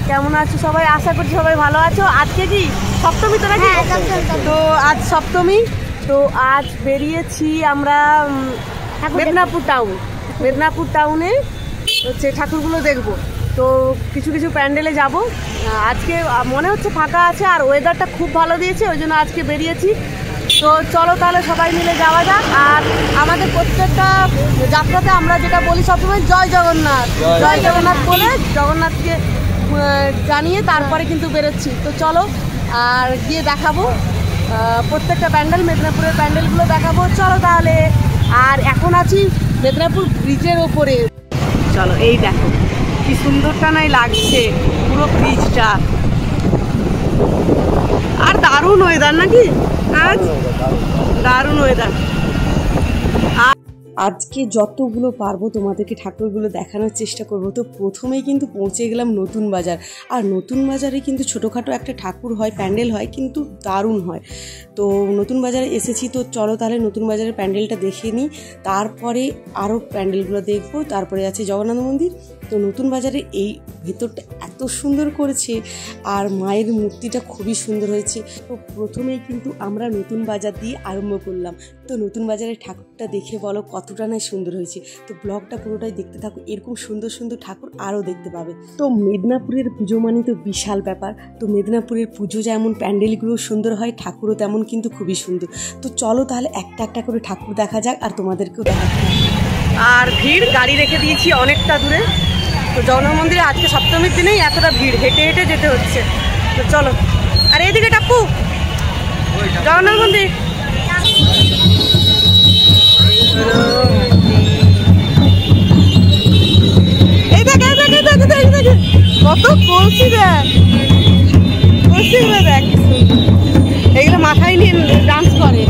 কেমন আছো সবাই? আশা করছি সবাই ভালো আছো। আজকে কি সপ্তমী তো নাকি? তো আজ সপ্তমী, তো আজ বেরিয়েছি আমরা মেদিনীপুর টাউনে হচ্ছে ঠাকুরগুলো দেখবো। তো কিছু কিছু প্যান্ডেলে যাব। আজকে মনে হচ্ছে ফাঁকা আছে আর ওয়েদারটা খুব ভালো দিয়েছে, ওই জন্য আজকে বেরিয়েছি। তো চলো তাহলে সবাই মিলে যাওয়া যাক। আর আমাদের প্রত্যেকটা যাত্রাতে আমরা যেটা বলি সবসময় জয় জগন্নাথ, জয় জগন্নাথ বলে জগন্নাথকে জানিয়ে তারপরে কিন্তু বেরোচ্ছি। তো চলো আর গিয়ে দেখাবো প্রত্যেকটা প্যান্ডেল, মেদিনীপুরের প্যান্ডেলগুলো দেখাবো। চলো তাহলে। আর এখন আছি মেদিনীপুর ব্রিজের ওপরে। চলো, এই দেখো কি সুন্দরটা নাই লাগছে পুরো ব্রিজটা। আর দারুণ ওয়েদার নাকি আজ, দারুণ ওয়েদার। আজকে যতগুলো পারবো তোমাদেরকে ঠাকুরগুলো দেখানোর চেষ্টা করব। তো প্রথমেই কিন্তু পৌঁছে গেলাম নতুন বাজার। আর নতুন বাজারে কিন্তু ছোটোখাটো একটা ঠাকুর হয়, প্যান্ডেল হয়, কিন্তু দারুণ হয়। তো নতুন বাজারে এসেছি, তো চলো তাহলে নতুন বাজারের প্যান্ডেলটা দেখে নিই, তারপরে আরও প্যান্ডেলগুলো দেখবো। তারপরে আছে জগন্নাথ মন্দির। তো নতুন বাজারে এই ভেতরটা এত সুন্দর করেছে আর মায়ের মূর্তিটা খুবই সুন্দর হয়েছে। তো প্রথমেই কিন্তু আমরা নতুন বাজার দিয়ে আরম্ভ করলাম। তো নতুন বাজারের ঠাকুরটা দেখে বলো কতটা না সুন্দর হয়েছে। তো ব্লগটা পুরোটাই দেখতে থাকো, এরকম সুন্দর সুন্দর ঠাকুর আরও দেখতে পাবে। তো মেদিনীপুরের পুজো মানে তো বিশাল ব্যাপার। তো মেদিনীপুরের পুজো যেমন প্যান্ডেলগুলো সুন্দর হয়, ঠাকুরও তেমন কিন্তু খুবই সুন্দর। তো চলো তাহলে একটা একটা করে ঠাকুর দেখা যাক আর তোমাদেরকেও দেখাতে। আর ভিড়, গাড়ি রেখে দিয়েছি অনেকটা দূরে। তো জগন্নাথ মন্দিরে আজকে সপ্তমীর দিনেই এতটা ভিড়, হেঁটে হেঁটে যেতে হচ্ছে। তো চলো। আর এইদিকে টাপ্পু, জগন্নাথ মন্দির কত কলসি দেখ, দেখ এগুলো মাথায় নিয়ে ডান্স করে।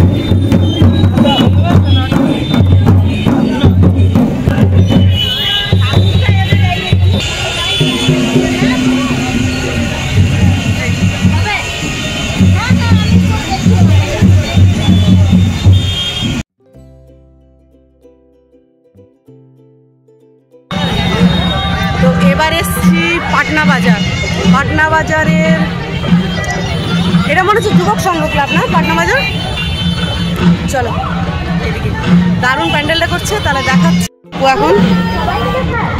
এবার এসছি পাটনা বাজার। পাটনা বাজারের এটা মনে হচ্ছে যুবক সংঘ ক্লাব না, পাটনা বাজার। চলো এদিকে দারুণ প্যান্ডেলটা করছে, তাহলে দেখাচ্ছি। এখন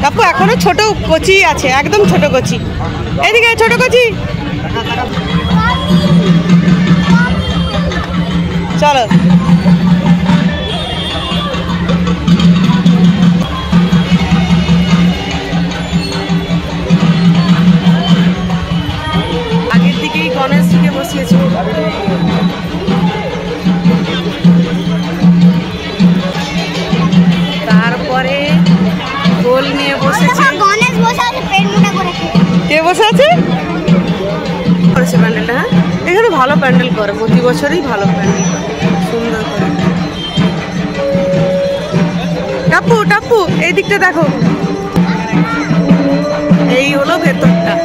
কাপু এখনো ছোট কচি আছে, একদম ছোট কচি। এদিকে ছোট কচি, চলো। গণেশজিকে বসিয়েছি। তারপরে গোল নিয়ে বসেছে। কে বসে আছে? করেছে প্যান্ডেলটা। হ্যাঁ, এখানে ভালো প্যান্ডেল করে, প্রতি বছরই ভালো প্যান্ডেল করে, সুন্দর করে। টাপ্পু টাপ্পু এই দিকটা দেখো, এই হলো ভেতরটা।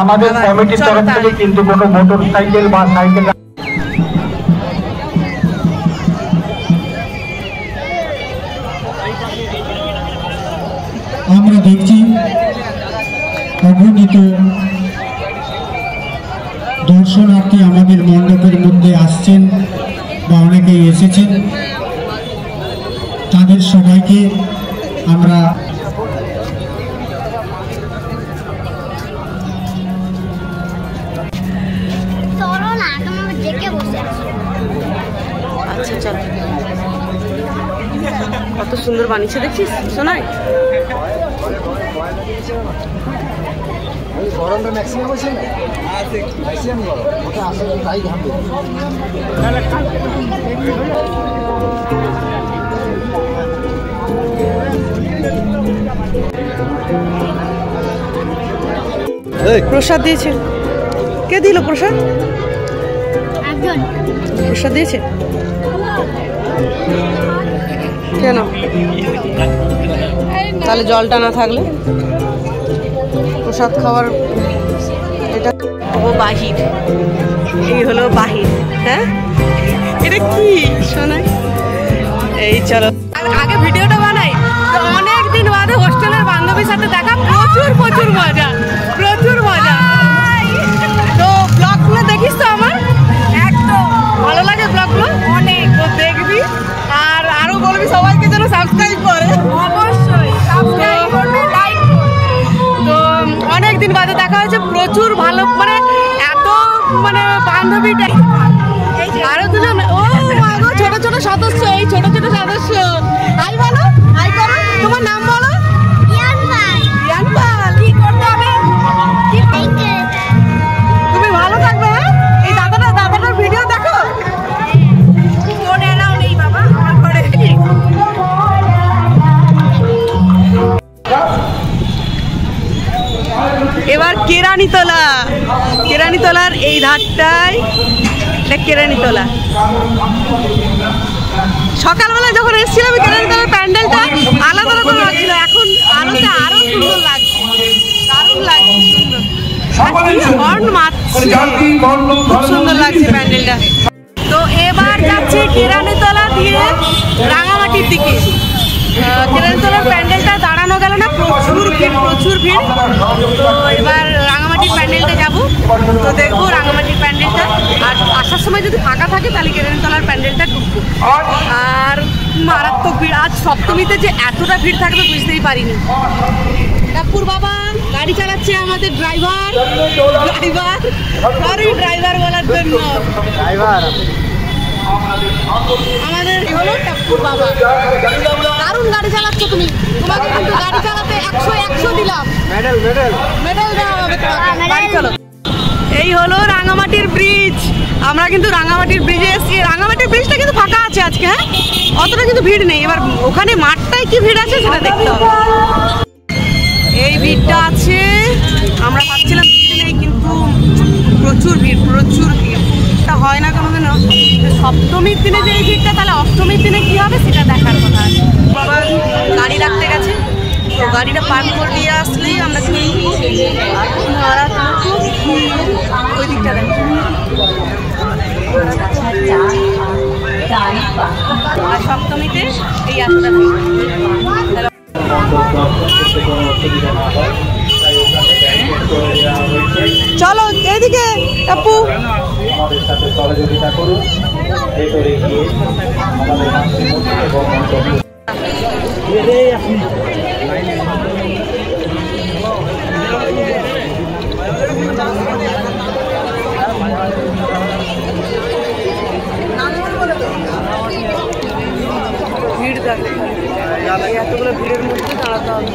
আমাদের কমিটির তরফ থেকে কিন্তু কোনো মোটর সাইকেল বা সাইকেল আমরা দেখছি অগণিত দর্শনার্থী আমাদের মণ্ডপের মধ্যে আসছেন বা অনেকেই এসেছেন। তাদের সবাইকে আমরা কত সুন্দর বানিয়েছে দেখছিস সোনাই। গরমটা ম্যাক্সিমাম আছে না, ম্যাক্সিমাম গরম ওটা আসলে তাই ঘামবে। প্রসাদ দিয়েছে, কে দিল প্রসাদ? প্রসাদ দিয়েছে কেন? তাহলে জলটা না থাকলে প্রসাদ খাওয়ার এটা ও বাহির, এই হলো বাহির। হ্যাঁ এটা কি শোনাই? এই চলো আগে ভিডিওটা বানাই। তো অনেকদিন বাদে হোস্টেলের বান্ধবীর সাথে দেখা, প্রচুর প্রচুর মজা, প্রচুর মজা। তো ব্লগগুলো দেখিস তো আমার? একদম ভালো লাগে ব্লগগুলো অনেক, তো দেখবি আর আরো বলবি সবাইকে যেন সাবস্ক্রাইব করে। অবশ্যই সাবস্ক্রাইব করবে, লাইক করবে। তো অনেকদিন বাদে দেখা হয়েছে, প্রচুর ভালো, মানে এত মানে বান্ধবীটা আরো দুজন। ও মাগো ছোট ছোট সদস্য, এই ছোট ছোট সদস্য। হাই বলো, হাই করো। তোমার নাম বলো? তুমি ভালো থাকবে। এই দাদাটার ভিডিও দেখো। ফোন এলাও নেই বাবা আমার ঘরে। এবার কেরানীতলা, কেরানীতলার এই ধারটায় এটা কেরানীতলা। সকালবেলা যখন এসেছিলাম কেরানীতলার প্যান্ডেলটা আলাদা আলাদা লাগছিল, এখন আলোতে আরো সুন্দর লাগছে, দারুণ লাগছে, সুন্দর হর্ন মারছে, খুব সুন্দর লাগছে প্যান্ডেলটা। তো এবার যাচ্ছি কেরানীতলা দিয়ে রাঙামাটির দিকে। কেরানীতলার প্যান্ডেলটা দাঁড়ানো গেল না, প্রচুর ভিড়, প্রচুর ভিড়। তো এবার রাঙামাটির প্যান্ডেলটা যাবো, তো দেখবো রাঙামাটির প্যান্ডেলটা। আর আসার সময় যদি ফাঁকা থাকে তাহলে কেরানীতলার প্যান্ডেলটা ঢুকবো। আর মারাত্মক ভিড়, আজ সপ্তমীতে যে এতটা ভিড় থাকবে বুঝতেই পারিনি। টাপুর বাবা গাড়ি চালাচ্ছে, আমাদের ড্রাইভার, ড্রাইভার বলার জন্য ড্রাইভার আমাদের হলো টাপুর বাবা। দারুণ গাড়ি চালাচ্ছ তুমি, তোমাকে কিন্তু গাড়ি চালাতে 100 দিলাম, মেডেল দেওয়া হবে তোমাকে। গাড়ি চলো। এই হলো রাঙামাটির ব্রিজ, আমরা কিন্তু রাঙামাটির ব্রিজে এসেছি। রাঙামাটির ব্রিজটা কিন্তু ফাঁকা আছে আজকে, হ্যাঁ অতটা কিন্তু ভিড় নেই। এবার ওখানে মাঠটায় কি ভিড় আছে সেটা দেখতে হবে। এই ভিড়টা আছে, আমরা ভাবছিলাম ভিড় নেই, কিন্তু প্রচুর ভিড়, প্রচুর ভিড়। তা হয় না কোনোদিনও সপ্তমীর দিনে যে এই ভিড়টা, তাহলে অষ্টমীর দিনে কি হবে সেটা দেখার কথা আছে। বাবা গাড়ি রাখতে গেছে, তো গাড়িটা পার্ক করে দিয়ে আসলেই আমরা ওই দিকটা দেখো। আর সপ্তমীতে এই এতটা ভিড়। চলো এদিকে টাপু, আমাদের সাথে সহযোগিতা করুন, ভেতরে গিয়ে ভিড় থাকে, এতগুলো ভিড়ের মধ্যে দাঁড়াতে হবে।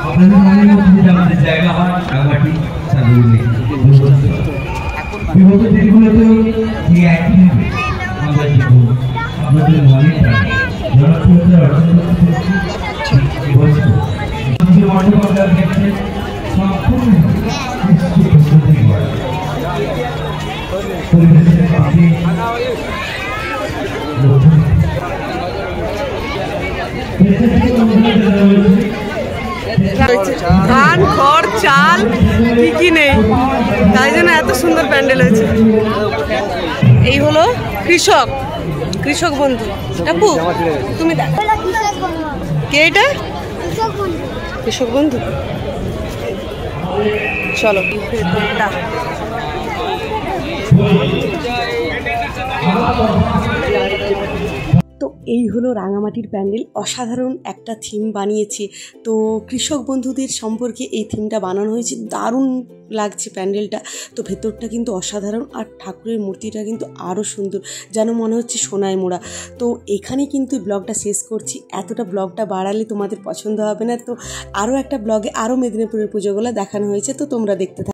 আপনাদের মনের মধ্যে যে আমাদের জায়গা হয় রাঙামাটি বিগত দিনগুলোতেও যে একই আমরা জীবন আপনাদের মনে জনপ্রিয়তা অর্জন করতে ক্ষেত্রে সম্পূর্ণ পরিবেশের আপনি ধান, খড়, চাল কি নেই, তাই জন্য এত সুন্দর প্যান্ডেল হয়েছে। এই হলো কৃষক, কৃষক বন্ধু। টাপু তুমি কে এটা? কৃষক বন্ধু। চলো ভেতরটা। তো এই হলো রাঙামাটির প্যান্ডেল। অসাধারণ একটা থিম বানিয়েছে। তো কৃষক বন্ধুদের সম্পর্কে এই থিমটা বানানো হয়েছে, দারুণ লাগছে প্যান্ডেলটা। তো ভেতরটা কিন্তু অসাধারণ, আর ঠাকুরের মূর্তিটা কিন্তু আরও সুন্দর, যেন মনে হচ্ছে সোনায় মোড়া। তো এখানে কিন্তু ব্লগটা শেষ করছি। এতটা ব্লগটা বাড়ালে তোমাদের পছন্দ হবে না। তো আরও একটা ব্লগে আরও মেদিনীপুরের পুজোগুলো দেখানো হয়েছে, তো তোমরা দেখতে থাকো।